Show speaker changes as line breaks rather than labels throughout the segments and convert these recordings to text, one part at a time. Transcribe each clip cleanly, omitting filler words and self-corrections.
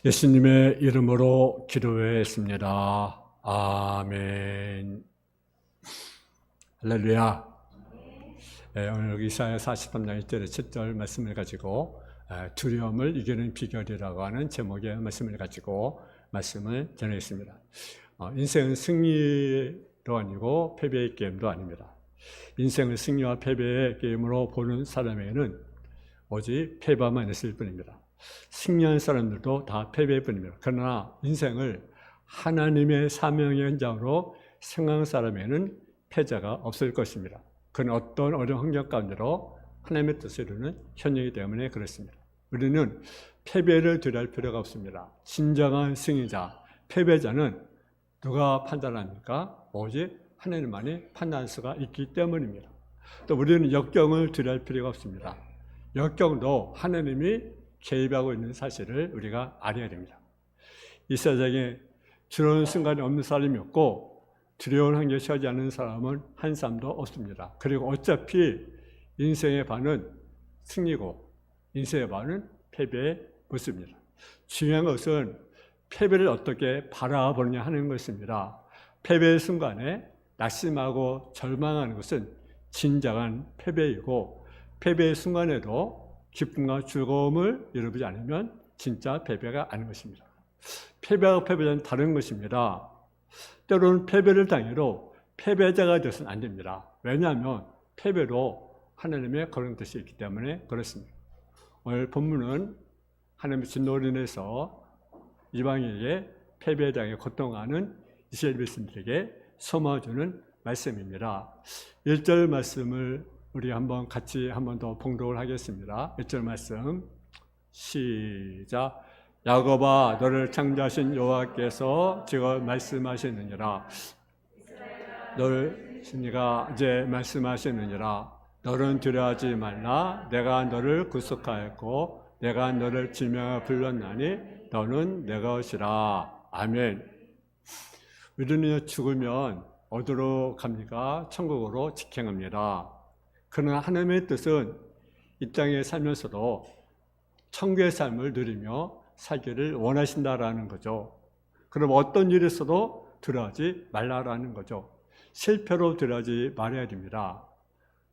예수님의 이름으로 기도했습니다. 아멘. 할렐루야. 오늘 이사야 43장 1절에 7절 말씀을 가지고 두려움을 이기는 비결이라고 하는 제목의 말씀을 가지고 말씀을 전하겠습니다. 인생은 승리도 아니고 패배의 게임도 아닙니다. 인생을 승리와 패배의 게임으로 보는 사람에게는 오직 패배만 있을 뿐입니다. 승리한 사람들도 다 패배일 뿐입니다. 그러나 인생을 하나님의 사명의 현장으로 생각하는 사람에게는 패자가 없을 것입니다. 그는 어떤 어려운 환경 가운데로 하나님의 뜻을 이루는 현역이기 때문에 그렇습니다. 우리는 패배를 두려워할 필요가 없습니다. 진정한 승리자, 패배자는 누가 판단합니까? 오직 하나님만이 판단할 수가 있기 때문입니다. 또 우리는 역경을 두려워할 필요가 없습니다. 역경도 하나님이 개입하고 있는 사실을 우리가 알아야 됩니다. 이 세상에 두려운 순간이 없는 사람이 없고 두려운 환경에 처하지 않는 사람은 한 사람도 없습니다. 그리고 어차피 인생의 반은 승리고 인생의 반은 패배의 모습입니다. 중요한 것은 패배를 어떻게 바라보느냐 하는 것입니다. 패배의 순간에 낙심하고 절망하는 것은 진정한 패배이고 패배의 순간에도 기쁨과 즐거움을 이루지 않으면 진짜 패배가 아닌 것입니다. 패배와 패배자는 다른 것입니다. 때로는 패배를 당해도 패배자가 되어서는 안 됩니다. 왜냐하면 패배로 하나님의 그런 뜻이 있기 때문에 그렇습니다. 오늘 본문은 하나님의 진노로 인해서 이방인에게 패배에 당해 고통하는 이스라엘 백성들에게 소망주는 말씀입니다. 1절 말씀을 우리 한번 같이 한 번 더 봉독을 하겠습니다. 1절 말씀 시작. 야곱아 너를 창조하신 여호와께서 지금 말씀하시느니라. 너를 신이가 이제 말씀하시느니라. 너는 두려워하지 말라. 내가 너를 구속하였고 내가 너를 지명하여 불렀나니 너는 내 것이라. 아멘. 우리는 죽으면 어디로 갑니까? 천국으로 직행합니다. 그러나 하나님의 뜻은 이 땅에 살면서도 천국의 삶을 누리며 살기를 원하신다라는 거죠. 그럼 어떤 일이 있어도 두려워하지 말라라는 거죠. 실패로 두려워하지 말아야 됩니다.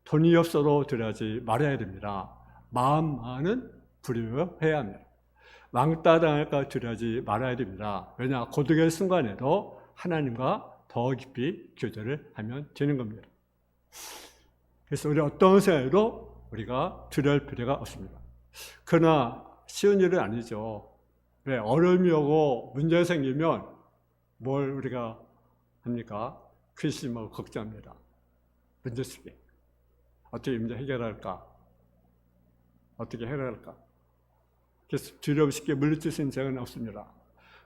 돈이 없어도 두려워하지 말아야 됩니다. 마음만은 두려워해야 합니다. 왕따 당할까 두려워하지 말아야 됩니다. 왜냐? 고독의 순간에도 하나님과 더 깊이 교제를 하면 되는 겁니다. 그래서 우리 어떤 생각에도 우리가 두려울 필요가 없습니다. 그러나 쉬운 일은 아니죠. 왜? 어려움이 오고 문제가 생기면 뭘 우리가 합니까? 근심하고 걱정합니다. 문제 속에 어떻게 문제 해결할까? 어떻게 해결할까? 그래서 두려움 쉽게 물리칠 수 있는 적은 없습니다.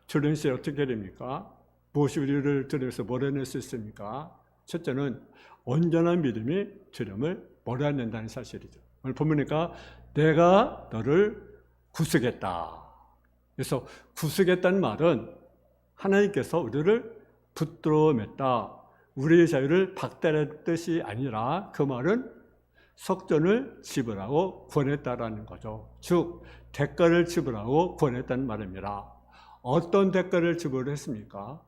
두려움 시에 어떻게 해야 됩니까? 무엇이 우리를 두려워서 몰아낼 수 있습니까? 첫째는 온전한 믿음이 두려움을 몰아낸다는 사실이죠. 오늘 보니까 내가 너를 구속했다. 그래서 구속했다는 말은 하나님께서 우리를 붙들어 맸다. 우리의 자유를 박탈할 뜻이 아니라 그 말은 속전을 지불하고 구원했다라는 거죠. 즉 대가를 지불하고 구원했다는 말입니다. 어떤 대가를 지불했습니까?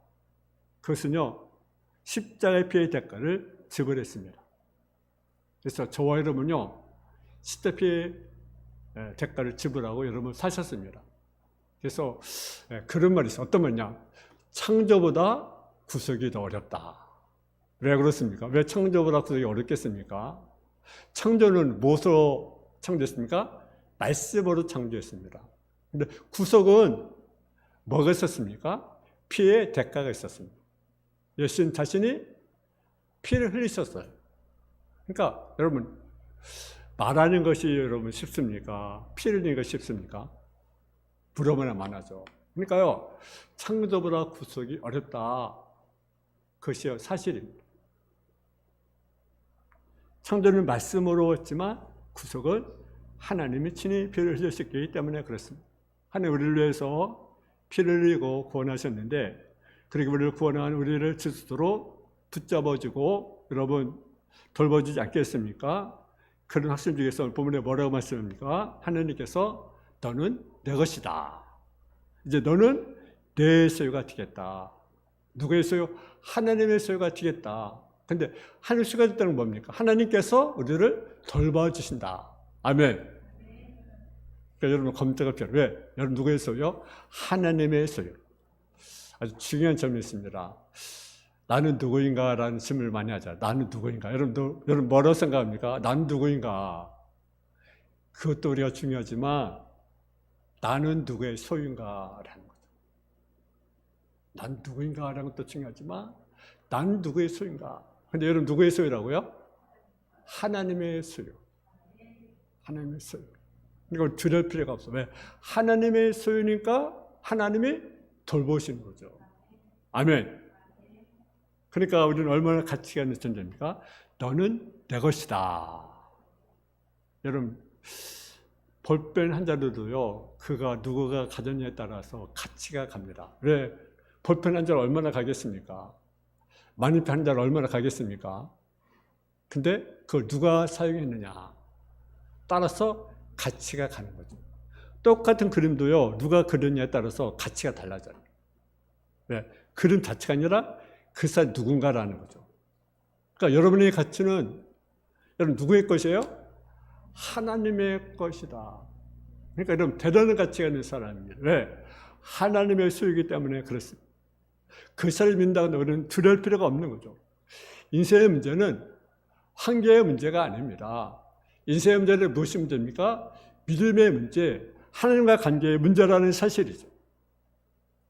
그것은요 십자가의 피의 대가를 지불했습니다. 그래서 저와 여러분요 십자가의 대가를 지불하고 여러분 사셨습니다. 그래서 그런 말이 있어요. 어떤 말이냐? 창조보다 구속이 더 어렵다. 왜 그렇습니까? 왜 창조보다 구속이 어렵겠습니까? 창조는 무엇으로 창조했습니까? 말씀으로 창조했습니다. 근데 구속은 뭐가 있었습니까? 피의 대가가 있었습니다. 예수님 자신이 피를 흘리셨어요. 그러니까 여러분 말하는 것이 여러분 쉽습니까? 피 흘리는 것이 쉽습니까? 부러워나 많아져. 그러니까요 창조보다 구속이 어렵다. 그것이 사실입니다. 창조는 말씀으로 했지만 구속은 하나님이 친히 피를 흘리셨기 때문에 그렇습니다. 하나님 우리를 위해서 피를 흘리고 구원하셨는데 그리고 우리를 구원한 우리를 스스로 붙잡아주고 여러분 돌봐주지 않겠습니까? 그런 학생 중에서 본문에 뭐라고 말씀합니까? 하나님께서 너는 내 것이다. 이제 너는 내 소유가 되겠다. 누구의 소유? 하나님의 소유가 되겠다. 근데 하나님 소유가 됐다는 건 뭡니까? 하나님께서 우리를 돌봐주신다. 아멘. 그러니까 여러분 검토가 필요해요. 왜? 여러분 누구의 소유? 하나님의 소유. 아주 중요한 점이 있습니다. 나는 누구인가? 라는 질문을 많이 하잖아요. 나는 누구인가? 여러분 뭐라고 생각합니까? 나는 누구인가? 그것도 우리가 중요하지만 나는 누구의 소유인가? 라는 거죠. 난 누구인가? 라는 것도 중요하지만 나는 누구의 소유인가? 근데 여러분 누구의 소유라고요? 하나님의 소유. 하나님의 소유. 이걸 두려울 필요가 없어. 왜? 하나님의 소유니까 하나님이 돌보시는 거죠. 아멘. 그러니까 우리는 얼마나 가치가 있는 존재입니까? 너는 내 것이다. 여러분 볼펜 한 자루도요, 누구가 가졌냐에 따라서 가치가 갑니다. 왜? 볼펜 한 자루 얼마나 가겠습니까? 마니펜 한 자루 얼마나 가겠습니까? 근데 그걸 누가 사용했느냐 따라서 가치가 가는 거죠. 똑같은 그림도요, 누가 그렸냐에 따라서 가치가 달라져요. 왜? 그림 자체가 아니라 그 사람 누군가라는 거죠. 그러니까 여러분의 가치는 여러분 누구의 것이에요? 하나님의 것이다. 그러니까 여러분 대단한 가치가 있는 사람입니다. 왜? 하나님의 소유이기 때문에 그렇습니다. 그 사람을 믿는다고 우리는 두려울 필요가 없는 거죠. 인생의 문제는 환경의 문제가 아닙니다. 인생의 문제는 무엇이 문제입니까? 믿음의 문제, 하나님과 관계의 문제라는 사실이죠.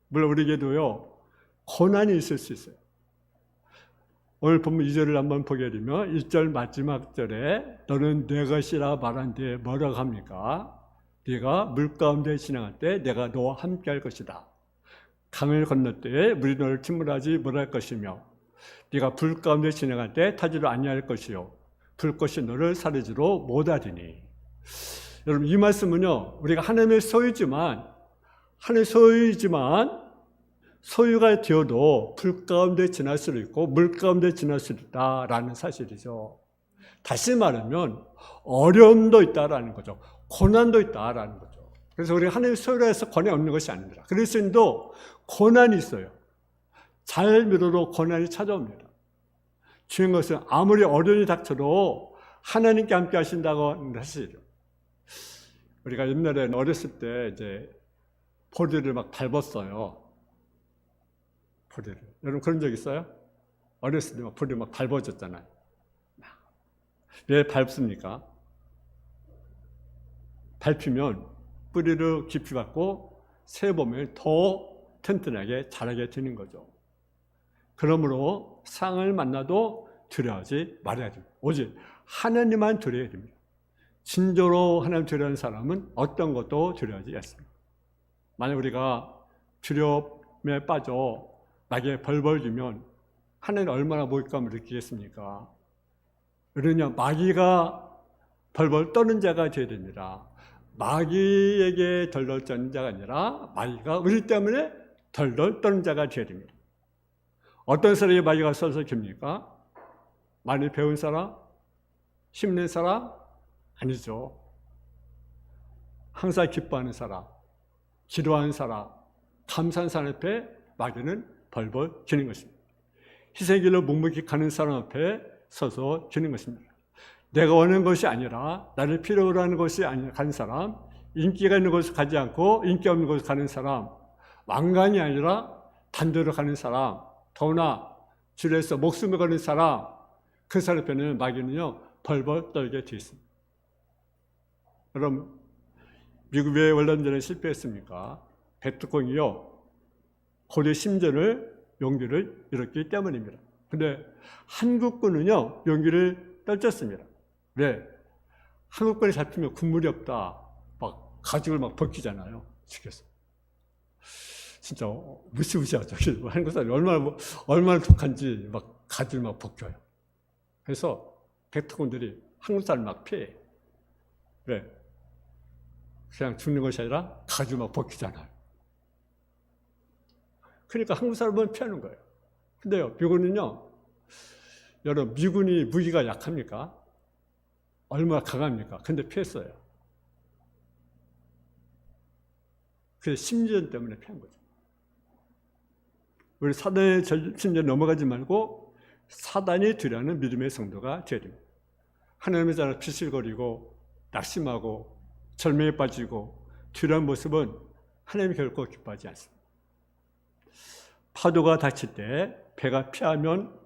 물론 우리에게도요, 고난이 있을 수 있어요. 오늘 본문 2절을 한번 보게 되면 1절 마지막 절에 너는 내 것이라 말한 뒤에 뭐라고 합니까? 네가 물 가운데 지나갈 때 내가 너와 함께 할 것이다. 강을 건널 때에 물이 너를 침몰하지 못할 것이며 네가 불 가운데 지나갈 때 타지도 아니할 것이요 불꽃이 너를 사르지로 못하리니. 여러분 이 말씀은요, 우리가 하나님의 소유지만 소유가 되어도 불 가운데 지날 수도 있고 물 가운데 지날 수도 있다라는 사실이죠. 다시 말하면 어려움도 있다라는 거죠. 고난도 있다라는 거죠. 그래서 우리가 하나님의 소유라 해서 고난이 없는 것이 아닙니다. 그리스도인도 고난이 있어요. 잘 믿어도 고난이 찾아옵니다. 중요한 것은 아무리 어려움이 닥쳐도 하나님께 함께 하신다고 하는 사실이죠. 우리가 옛날에 어렸을 때 이제 포리를 막 밟았어요. 포리를. 여러분 그런 적 있어요? 어렸을 때 막 포리 막 밟아줬잖아요. 왜 밟습니까? 밟히면 뿌리를 깊이 받고 새 봄을 더 튼튼하게 자라게 되는 거죠. 그러므로 상을 만나도 두려워하지 말아야 됩니다. 오직 하나님만 두려워야 됩니다. 진정으로 하나님 두려워하는 사람은 어떤 것도 두려워하지 않습니다. 만약 우리가 두려움에 빠져 마귀에 벌벌 주면 하나님 얼마나 모욕감을 느끼겠습니까? 그러냐 마귀가 벌벌 떠는 자가 되어야 됩니다. 마귀에게 덜덜 떠는 자가 아니라 마귀가 우리 때문에 덜덜 떠는 자가 되어야 됩니다. 어떤 사람이 마귀가 서서 깁니까? 많이 배운 사람? 힘낸 사람? 아니죠. 항상 기뻐하는 사람, 기도하는 사람, 감사하는 사람 앞에 마귀는 벌벌 기는 것입니다. 희생의 길로 묵묵히 가는 사람 앞에 서서 기는 것입니다. 내가 원하는 것이 아니라 나를 필요로 하는 것이 아니라 가는 사람, 인기가 있는 곳을 가지 않고 인기 없는 곳을 가는 사람, 왕관이 아니라 단도로 가는 사람, 더구나 주에서 목숨을 거는 사람, 그 사람 앞에는 마귀는요 벌벌 떨게 되어 있습니다. 여러분 미국 왜 원란전에 실패했습니까? 백두콩이요 고대 심전을 용기를 잃었기 때문입니다. 근데 한국군은요 용기를 떨쳤습니다. 왜? 한국군이 잡히면 군물이 없다, 막 가죽을 막 벗기잖아요. 죽였어. 진짜 무시무시하죠. 한국 사람이 얼마나 독한지 막 가죽을 막 벗겨요. 그래서 백두군들이 한국 사람을 막 피해. 왜? 그냥 죽는 것이 아니라 가죽을 막 벗기잖아요. 그러니까 한국 사람은 피하는 거예요. 근데요, 미군은요, 여러분, 미군이 무기가 약합니까? 얼마나 강합니까? 근데 피했어요. 그 심리전 때문에 피한 거죠. 우리 사단의 심리에 넘어가지 말고 사단이 두려워하는 믿음의 성도가 되어야 됩니다. 하나님의 자녀 비실거리고 낙심하고 절망에 빠지고 두려운 모습은 하나님이 결코 기뻐하지 않습니다. 파도가 닥칠 때 배가 피하면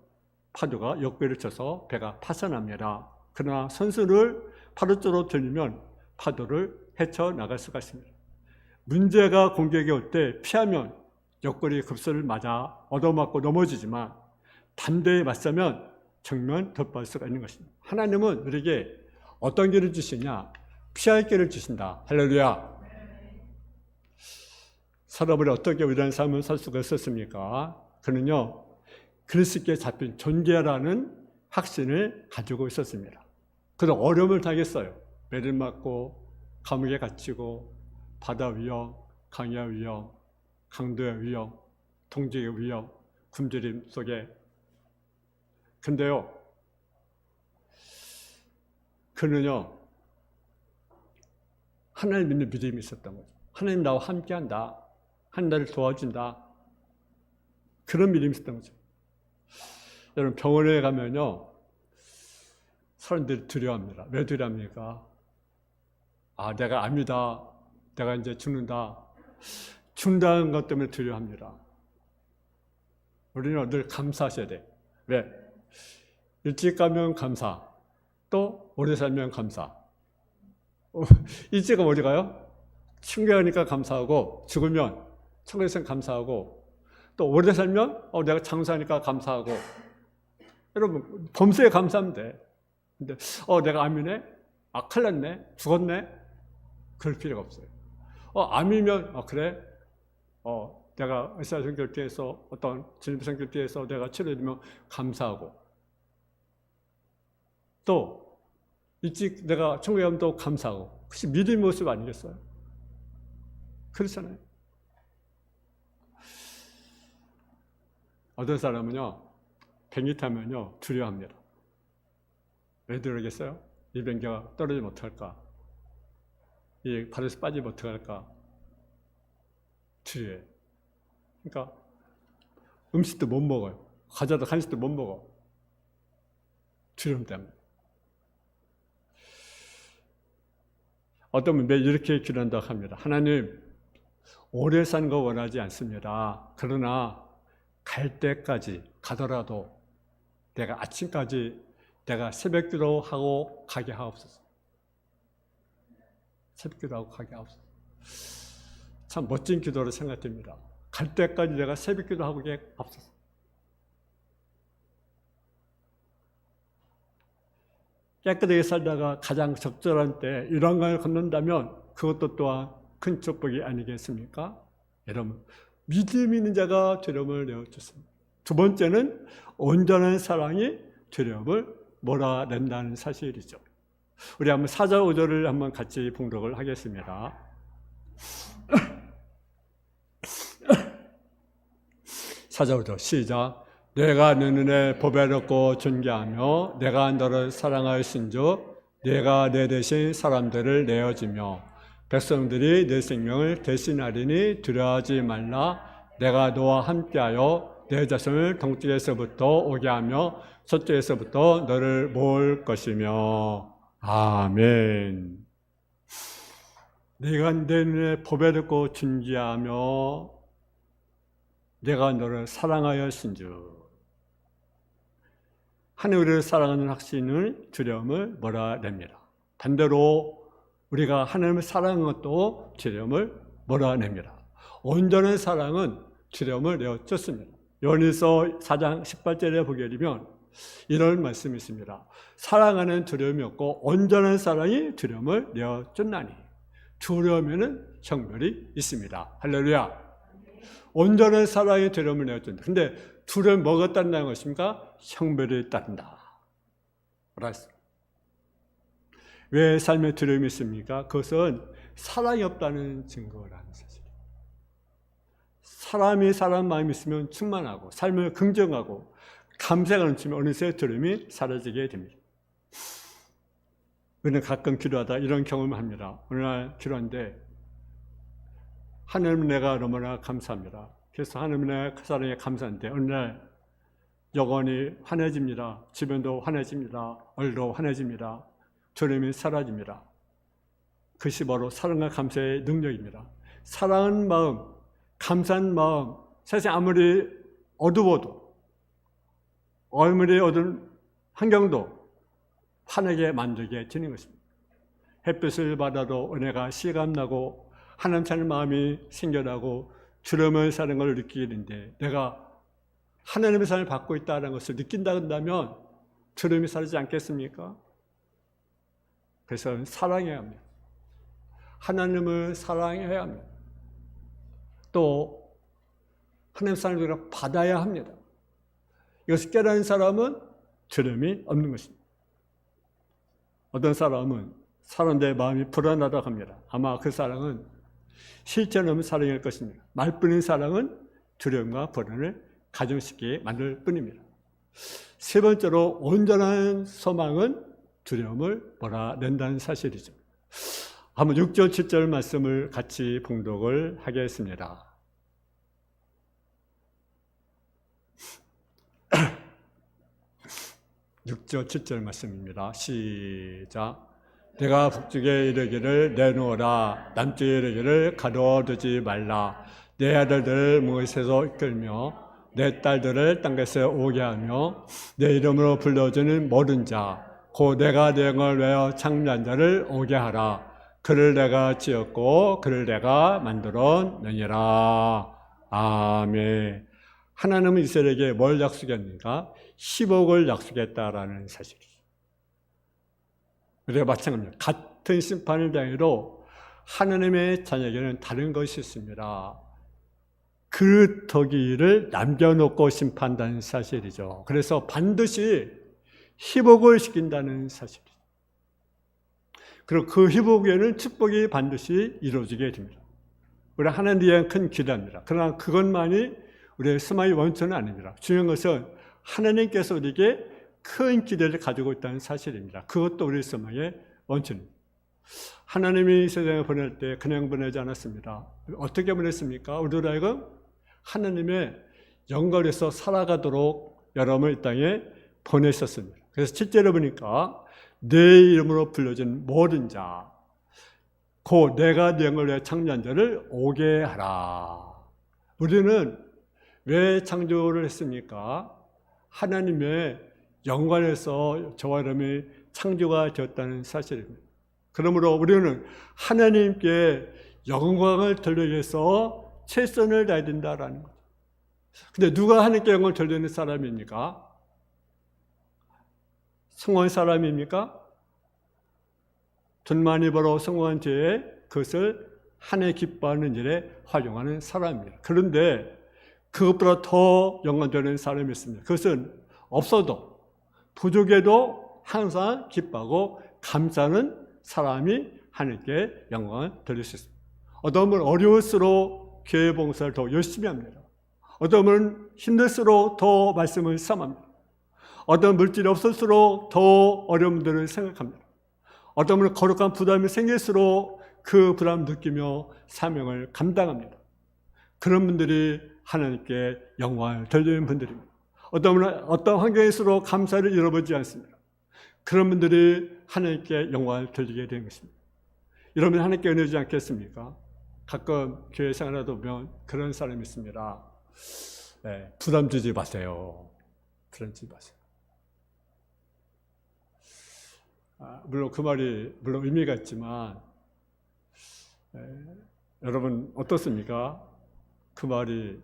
파도가 역배를 쳐서 배가 파산합니다. 그러나 선수를 파도 쪽으로 돌리면 파도를 헤쳐나갈 수가 있습니다. 문제가 공격이 올 때 피하면 옆구리 급소를 맞아 얻어맞고 넘어지지만 담대히 맞서면 정면 돌파할 수가 있는 것입니다. 하나님은 우리에게 어떤 길을 주시냐? 피할 길을 주신다. 할렐루야. 사람들이 어떻게 이런 삶을 살 수가 있었습니까? 그는요, 그리스도께 잡힌 존재라는 확신을 가지고 있었습니다. 그래서 어려움을 당했어요. 매를 맞고 감옥에 갇히고 바다 위험, 강야 위험, 강도의 위험, 통제의 위험, 굶주림 속에. 근데요, 그는요, 하나님 믿는 믿음이 있었던 거죠. 하나님 나와 함께한다. 하나님 나를 도와준다. 그런 믿음이 있었던 거죠. 여러분, 병원에 가면요, 사람들이 두려워합니다. 왜 두려워합니까? 아, 내가 암이다. 내가 이제 죽는다. 죽는다는 것 때문에 두려워합니다. 우리는 늘 감사하셔야 돼. 왜? 일찍 가면 감사. 또 오래 살면 감사. 일찍 가면 어디 가요? 충격하니까 감사하고, 죽으면 천국에서는 감사하고, 또 오래 살면 내가 장수하니까 감사하고. 여러분, 범사에 감사하면 돼. 근데 내가 암이네? 아, 큰일 났네? 죽었네? 그럴 필요가 없어요. 암이면 그래? 내가 의사선결대에서 어떤 진료선결대에서 내가 치료해주면 감사하고, 또 일찍 내가 천국에 가면 또 감사하고. 그것이 믿음의 모습 아니겠어요? 그렇잖아요. 어떤 사람은요, 비행기 타면요 두려워합니다. 왜 그러겠어요? 이 비행기가 떨어지면 어떡할까? 이 발에서 빠지면 어떡할까? 두려워해. 그러니까 음식도 못 먹어요. 과자도 간식도 못 먹어. 두려움 때문에. 어떤 분 매일 이렇게 기도한다고 합니다. 하나님, 오래 사는 거 원하지 않습니다. 그러나 갈 때까지 가더라도 내가 아침까지 내가 새벽 기도하고 가게 하옵소서. 새벽 기도하고 가게 하옵소서. 참 멋진 기도로 생각됩니다. 갈 때까지 내가 새벽 기도하고 가게 하옵소서. 깨끗하게 살다가 가장 적절한 때 이런 걸 걷는다면 그것도 또한 큰 축복이 아니겠습니까? 여러분, 믿음 있는 자가 두려움을 내어줬습니다. 두 번째는 온전한 사랑이 두려움을 몰아낸다는 사실이죠. 우리 한번 4절 5절을 한번 같이 봉독을 하겠습니다. 4절 5절 시작. 내가 내 눈에 보배롭고 존귀하며 내가 너를 사랑하였은즉 내가 내 대신 사람들을 내어주며 백성들이 내 생명을 대신하리니 두려워하지 말라. 내가 너와 함께하여 내 자손을 동쪽에서부터 오게 하며 서쪽에서부터 너를 모을 것이며. 아멘. 내가 내 눈에 보배롭고 존귀하며 내가 너를 사랑하였은즉. 하나님 우리를 사랑하는 확신을 두려움을 몰아냅니다. 반대로 우리가 하나님을 사랑하는 것도 두려움을 몰아냅니다. 온전한 사랑은 두려움을 내어쫓습니다. 요한일서 4장 18절에 보게 되면 이런 말씀이 있습니다. 사랑하는 두려움이 없고 온전한 사랑이 두려움을 내어쫓나니. 두려움에는 형벌이 있습니다. 할렐루야. 온전한 사랑이 두려움을 내어쫓는다. 근데 두려움을 뭐가 따른다는 것입니까? 형벌이 따른다. 왜 삶에 두려움이 있습니까? 그것은 사랑이 없다는 증거라는 사실이에요. 사람이 사람 마음이 있으면 충만하고 삶을 긍정하고 감사가 넘치면 어느새 두려움이 사라지게 됩니다. 우리는 가끔 기도하다 이런 경험을 합니다. 어느 날 기도하는데 하나님 내가 너무나 감사합니다. 그래서 하나님 내 사랑에 감사한데 어느 날 영혼이 환해집니다. 주변도 환해집니다. 얼도 환해집니다. 두려움이 사라집니다. 그것이 바로 사랑과 감사의 능력입니다. 사랑하는 마음, 감사한 마음, 세상 아무리 어두워도 아무리 어두운 환경도 환하게 만들게 되는 것입니다. 햇빛을 받아도 은혜가 실감나고 하나님 찾는 마음이 생겨나고 두려움을 사는 걸 느끼게 되는데 내가 하나님의 사랑을 받고 있다는 것을 느낀다 한다면 두려움이 사라지지 않겠습니까? 그래서 사랑해야 합니다. 하나님을 사랑해야 합니다. 또 하나님 사랑을 우리가 받아야 합니다. 이것을 깨달은 사람은 두려움이 없는 것입니다. 어떤 사람은 사람들의 마음이 불안하다고 합니다. 아마 그 사랑은 실체는 없는 사랑일 것입니다. 말뿐인 사랑은 두려움과 불안을 가정시키게 만들 뿐입니다. 세 번째로 온전한 소망은 두려움을 몰아낸다는 사실이죠. 한번 6절 7절 말씀을 같이 봉독을 하겠습니다. 6절 7절 말씀입니다. 시작. 내가 북쪽에 이르기를 내놓으라, 남쪽에 이르기를 가둬두지 말라. 내 아들들을 무엇에서 이끌며 내 딸들을 땅에서 오게 하며 내 이름으로 불러주는 모든 자 곧 내가 내 영을 외어 창조한 자를 오게 하라. 그를 내가 지었고 그를 내가 만들었느니라. 아멘. 하나님은 이스라엘에게 뭘 약속했는가? 10억을 약속했다라는 사실이죠. 우리가 마찬가지입니다. 같은 심판을 당해도 하나님의 자녀에게는 다른 것이 있습니다. 그 덕이를 남겨놓고 심판한다는 사실이죠. 그래서 반드시 희복을 시킨다는 사실이죠. 그리고 그 희복에는 축복이 반드시 이루어지게 됩니다. 우리 하나님에 대한 큰 기대입니다. 그러나 그것만이 우리의 스마의 원천은 아닙니다. 중요한 것은 하나님께서 우리에게 큰 기대를 가지고 있다는 사실입니다. 그것도 우리 스마의 원천입니다. 하나님이 세상에 보낼 때 그냥 보내지 않았습니다. 어떻게 보냈습니까? 우리로 하여금 하나님의 영광에서 살아가도록 여러분을 이 땅에 보내셨습니다. 그래서 7절에 보니까 내 이름으로 불려진 모든 자, 곧 내가 내 영을 위해 창조한 자를 오게 하라. 우리는 왜 창조를 했습니까? 하나님의 영광에서 저와 여러분이 창조가 되었다는 사실입니다. 그러므로 우리는 하나님께 영광을 돌리기 위해서 최선을 다해야 된다라는 거죠. 근데 누가 하나님께 영광을 돌리는 사람입니까? 성공한 사람입니까? 돈 많이 벌어 성공한 죄에 그것을 하나님 기뻐하는 일에 활용하는 사람입니다. 그런데 그것보다 더 영광 되는 사람이 있습니다. 그것은 없어도 부족해도 항상 기뻐하고 감사하는 사람이 하나님께 영광을 돌릴 수 있습니다. 어떤 분은 어려울수록 교회 봉사를 더 열심히 합니다. 어떤 분은 힘들수록 더 말씀을 삼합니다. 어떤 물질이 없을수록 더 어려운 분들을 생각합니다. 어떤 분은 거룩한 부담이 생길수록 그 부담을 느끼며 사명을 감당합니다. 그런 분들이 하나님께 영광을 돌리는 분들입니다. 어떤 분은 어떤 환경일수록 감사를 잃어버리지 않습니다. 그런 분들이 하나님께 영광을 돌리게 되는 것입니다. 여러분 하나님께 은혜지 않겠습니까? 가끔 교회 생활하다 보면 그런 사람이 있습니다. 네, 부담 주지 마세요. 부담 주지 마세요. 물론 그 말이 물론 의미가 있지만 여러분 어떻습니까? 그 말이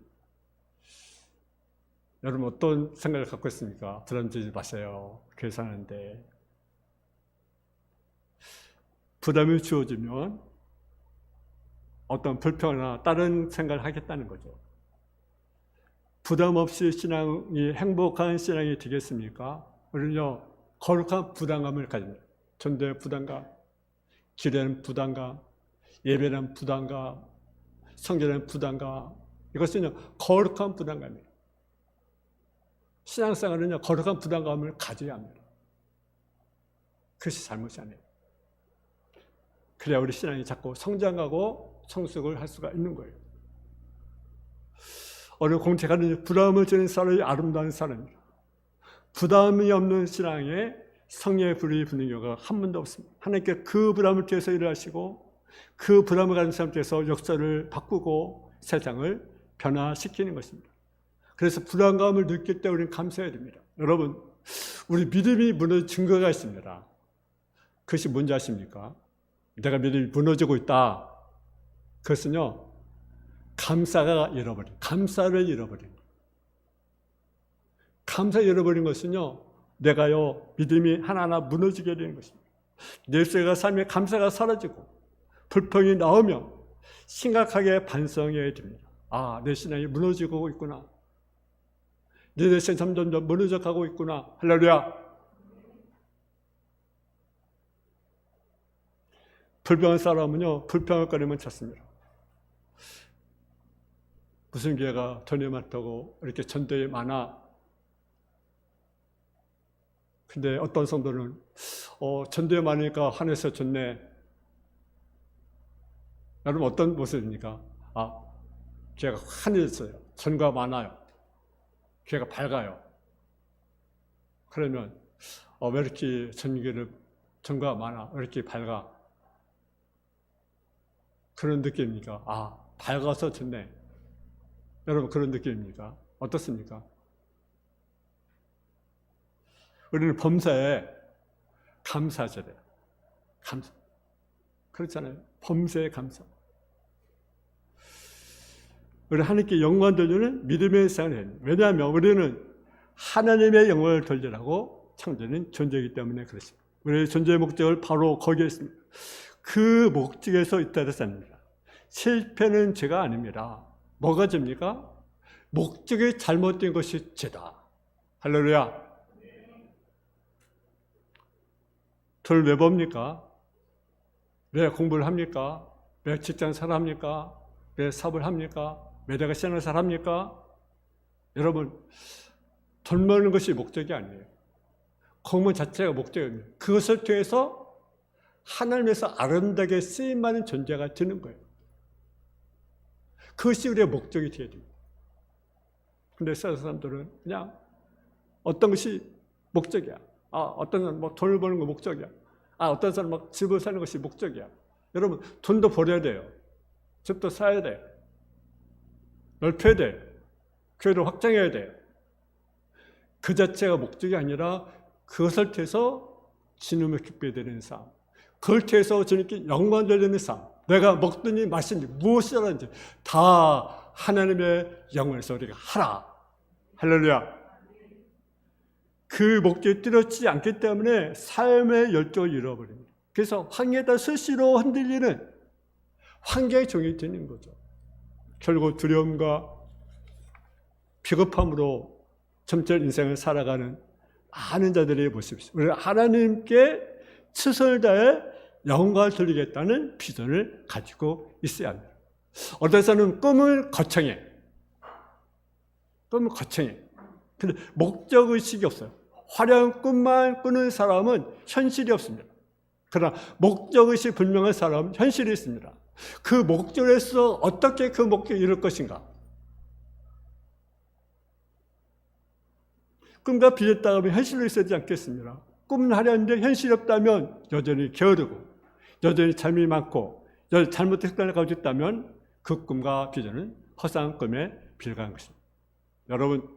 여러분 어떤 생각을 갖고 있습니까? 부담 주지 마세요. 교회 사는데 부담이 주어지면 어떤 불평이나 다른 생각을 하겠다는 거죠. 부담 없이 신앙이 행복한 신앙이 되겠습니까? 우리는요 거룩한 부담감을 가집니다. 전도의 부담감, 기도의 부담감, 예배의 부담감, 성전의 부담감, 이것은요 거룩한 부담감이에요. 신앙생활은요 거룩한 부담감을 가져야 합니다. 그것이 잘못이 아니에요. 그래야 우리 신앙이 자꾸 성장하고 성숙을 할 수가 있는 거예요. 어느 공택하는 부담을 지는 사람이 아름다운 사람입니다. 부담이 없는 신앙에 성령의 불이 붙는 경우가 한 번도 없습니다. 하나님께 그 부담을 통해서 일하시고 그 부담을 가진 사람께서 역사를 바꾸고 세상을 변화시키는 것입니다. 그래서 불안감을 느낄 때 우리는 감사해야 됩니다. 여러분, 우리 믿음이 무너진 증거가 있습니다. 그것이 뭔지 아십니까? 내가 믿음이 무너지고 있다. 그것은요, 감사를 잃어버린 감사 잃어버린 것은요, 내가요 믿음이 하나하나 무너지게 되는 것입니다. 내 삶에 감사가 사라지고 불평이 나오면 심각하게 반성해야 됩니다. 아, 내 신앙이 무너지고 있구나. 내 내신 점점 무너져가고 있구나. 할렐루야. 불평한 사람은요, 불평할 거리만 찾습니다. 무슨 교회가 돈이 많다고 이렇게 전도에 많아. 근데 어떤 성도는 전도에 많으니까 한해서 좋네. 여러분 어떤 모습입니까? 아, 교회가 환해졌어요. 전가 많아요. 교회가 밝아요. 그러면 왜 이렇게 전가가 많아? 왜 이렇게 밝아? 그런 느낌입니까? 아, 밝아서 좋네. 여러분 그런 느낌입니까? 어떻습니까? 우리는 범사에 감사절에 감사. 그렇잖아요. 범사에 감사. 우리 하나님께 영광 돌리는 믿음의 삶을 해야 돼요. 왜냐하면 우리는 하나님의 영광을 돌리라고 창조된 존재이기 때문에 그렇습니다. 우리의 존재의 목적을 바로 거기에 있습니다. 그 목적에서 있다는 뜻입니다. 실패는 죄가 아닙니다. 뭐가 죄입니까? 목적이 잘못된 것이 죄다. 할렐루야. 돈을 왜 법니까? 왜 공부를 합니까? 왜 직장 생활합니까? 왜 사업을 합니까? 왜 내가 신앙생활 합니까? 여러분, 돈 버는 것이 목적이 아니에요. 공부 자체가 목적입니다. 그것을 통해서 하나님에서 아름다게 쓰임받는 존재가 되는 거예요. 그것이 우리의 목적이 되어야 됩니다. 근데 세상 사람들은 그냥 어떤 것이 목적이야. 아, 어떤 사람은 뭐 돈을 버는 거 목적이야. 아, 어떤 사람은 막 집을 사는 것이 목적이야. 여러분, 돈도 벌어야 돼요. 집도 사야 돼요. 넓혀야 돼요. 교회를 확장해야 돼요. 그 자체가 목적이 아니라 그것을 통해서 주님을 기쁘게 되는 삶. 그걸 통해서 주님께 영광 돌리는 삶. 내가 먹든지 마시든지 무엇이라든지 다 하나님의 영광에서 우리가 하라. 할렐루야. 그 목적이 뚜렷지 않기 때문에 삶의 열정을 잃어버립니다. 그래서 환경에다 수시로 흔들리는 환경의 종이 되는 거죠. 결국 두려움과 비겁함으로 점철 인생을 살아가는 많은 자들의 모습이죠. 우리는 하나님께 최선을 다해 영광을 돌리겠다는 비전을 가지고 있어야 합니다. 어떤 사람은 꿈을 거창해. 근데 목적의식이 없어요. 화려한 꿈만 꾸는 사람은 현실이 없습니다. 그러나 목적의식 분명한 사람은 현실이 있습니다. 그 목적에서 어떻게 그 목적을 이룰 것인가? 꿈과 비전 따르면 현실로 있어야 되지 않겠습니까? 꿈은 하려는데 현실이 없다면 여전히 게으르고 여전히 삶이 많고 여전히 잘못된 습관을 가지고 있다면 그 꿈과 비전은 허상한 꿈에 불과한 것입니다. 여러분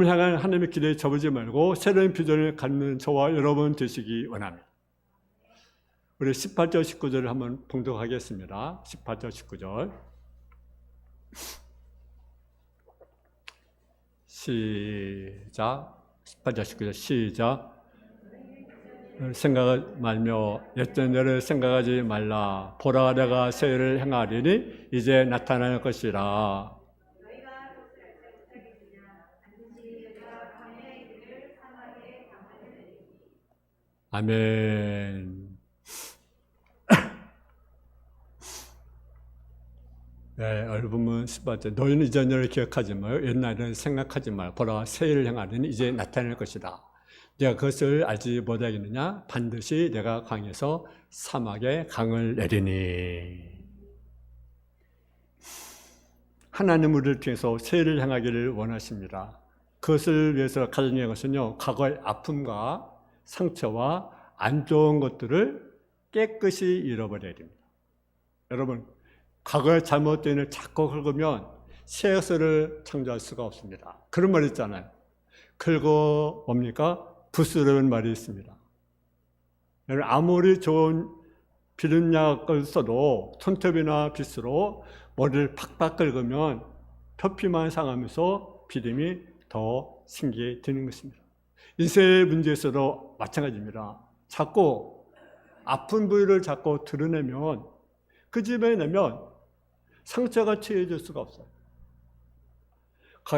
향한 하나님의 기대에 접어지 말고 새로운 비전을 갖는 저와 여러분 되시기 원합니다. 우리 18절 19절을 한번 봉독하겠습니다. 18절 19절 시작. 18절 19절 시작. 생각하지 말며 옛전 일을 생각하지 말라. 보라 내가 새 일을 행하리니 이제 나타날 것이라. 아멘. 네, 여러분은 18절 너희는 이전 일을 기억하지 말고 옛날 일을 생각하지 말고 보라 새 일을 행하리니 이제 나타날 것이다. 내가 그것을 알지 못하겠느냐? 반드시 내가 강에서 사막에 강을 내리니. 하나님 우리를 통해서 세일을 향하기를 원하십니다. 그것을 위해서 가장 중요한 것은요, 과거의 아픔과 상처와 안 좋은 것들을 깨끗이 잃어버려야 됩니다. 여러분, 과거의 잘못된 일을 자꾸 긁으면 새 것을 창조할 수가 없습니다. 그런 말이 있잖아요. 긁어 뭡니까? 부스러운 말이 있습니다. 여러분, 아무리 좋은 비듬약을 써도 손톱이나 빗으로 머리를 팍팍 긁으면 표피만 상하면서 비듬이 더 생기게 되는 것입니다. 인생의 문제에서도 마찬가지입니다. 자꾸 아픈 부위를 자꾸 드러내면, 그 집에 내면 상처가 치유해질 수가 없어요.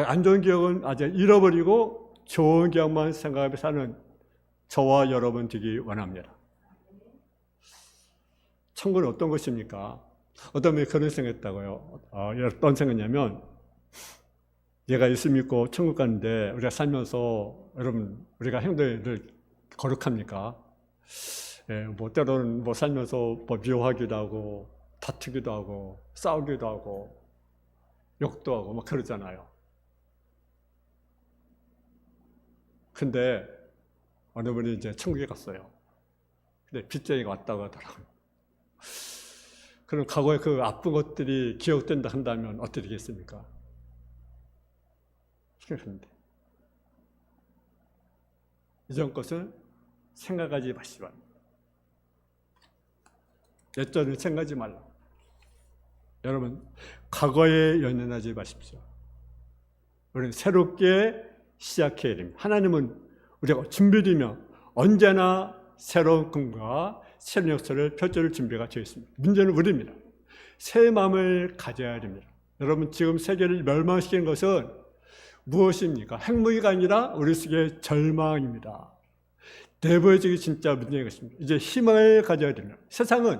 안 좋은 기억은 아주 잃어버리고 좋은 기억만 생각하며 사는 저와 여러분 되기 원합니다. 천국은 어떤 것입니까? 어떤 분이 그런 생각했다고요. 어떤 생각이냐면, 얘가 예수 믿고 천국 가는데 우리가 살면서 여러분 우리가 행동을 거룩합니까? 뭐 때로는 뭐 살면서 뭐 미워하기도 하고 다투기도 하고 싸우기도 하고 욕도 하고 막 그러잖아요. 근데 어느 분이 이제 천국에 갔어요. 근데 빚쟁이가 왔다고 하더라고요. 그럼 과거의 그 아픈 것들이 기억된다 한다면 어떻게 되겠습니까? 생각합니다. 이전 것은 생각하지 마시라. 옛전을 생각하지 말라. 여러분, 과거에 연연하지 마십시오. 우리는 새롭게 시작해야 됩니다. 하나님은 우리가 준비되면 언제나 새로운 꿈과 새로운 역사를 펼쳐줄 준비가 되어 있습니다. 문제는 우리입니다. 새 마음을 가져야 됩니다. 여러분, 지금 세계를 멸망시키는 것은 무엇입니까? 핵무기가 아니라 우리 속의 절망입니다. 내부적인 진짜 문제인 것입니다. 이제 희망을 가져야 됩니다. 세상은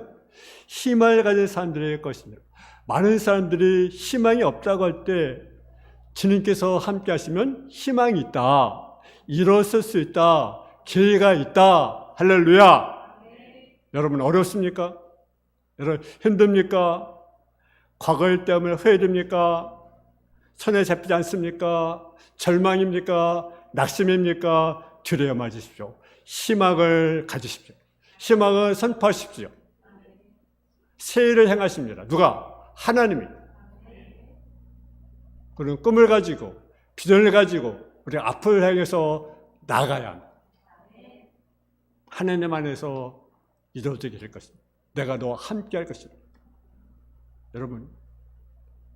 희망을 가진 사람들의 것입니다. 많은 사람들이 희망이 없다고 할 때 주님께서 함께 하시면 희망이 있다, 일어설 수 있다, 기회가 있다. 할렐루야. 여러분, 어렵습니까? 여러분, 힘듭니까? 과거일 때문에 후회됩니까? 손에 잡히지 않습니까? 절망입니까? 낙심입니까? 두려워 마십시오. 희망을 가지십시오. 희망을 선포하십시오. 새해를 행하십니다. 누가? 하나님이. 그런 꿈을 가지고 비전을 가지고 우리가 앞을 향해서 나가야 합니다. 하나님 안에서 이루어지게 될 것입니다. 내가 너와 함께 할 것이다. 여러분,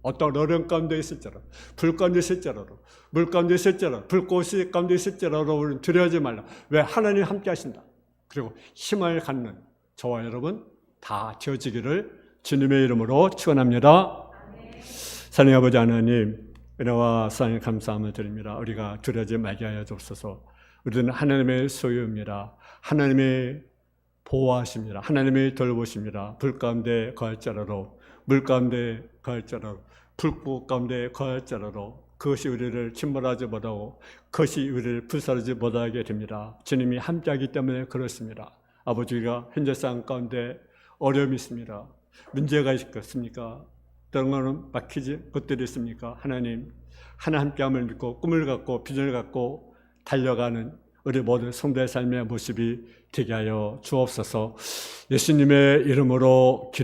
어떤 어려움 가운데 있을지라도, 불 가운데 있을지라도, 물 가운데 있을지라도, 불꽃이 가운데 있을지라도 우리는 두려워하지 말라. 왜? 하나님 함께 하신다. 그리고 힘을 갖는 저와 여러분 다 되어지기를 주님의 이름으로 축원합니다. 사랑의 아버지 하나님, 은혜와 사랑에 감사함을 드립니다. 우리가 두려워하지 말게 하여 주옵소서. 우리는 하나님의 소유입니다. 하나님의 보호하십니다. 하나님의 돌보십니다. 불 가운데 거할지라도, 물 가운데 거할지라도, 불꽃 가운데 거할지라도 그것이 우리를 침몰하지 못하고 그것이 우리를 불사르지 못하게 됩니다. 주님이 함께하기 때문에 그렇습니다. 아버지가 현재 상황 가운데 어려움이 있습니다. 문제가 있겠습니까? 때로는 막히지 것들이 있습니까? 하나님, 하나 함께함을 믿고 꿈을 갖고 비전을 갖고 달려가는 우리 모든 성도의 삶의 모습이 되게 하여 주옵소서. 예수님의 이름으로 기도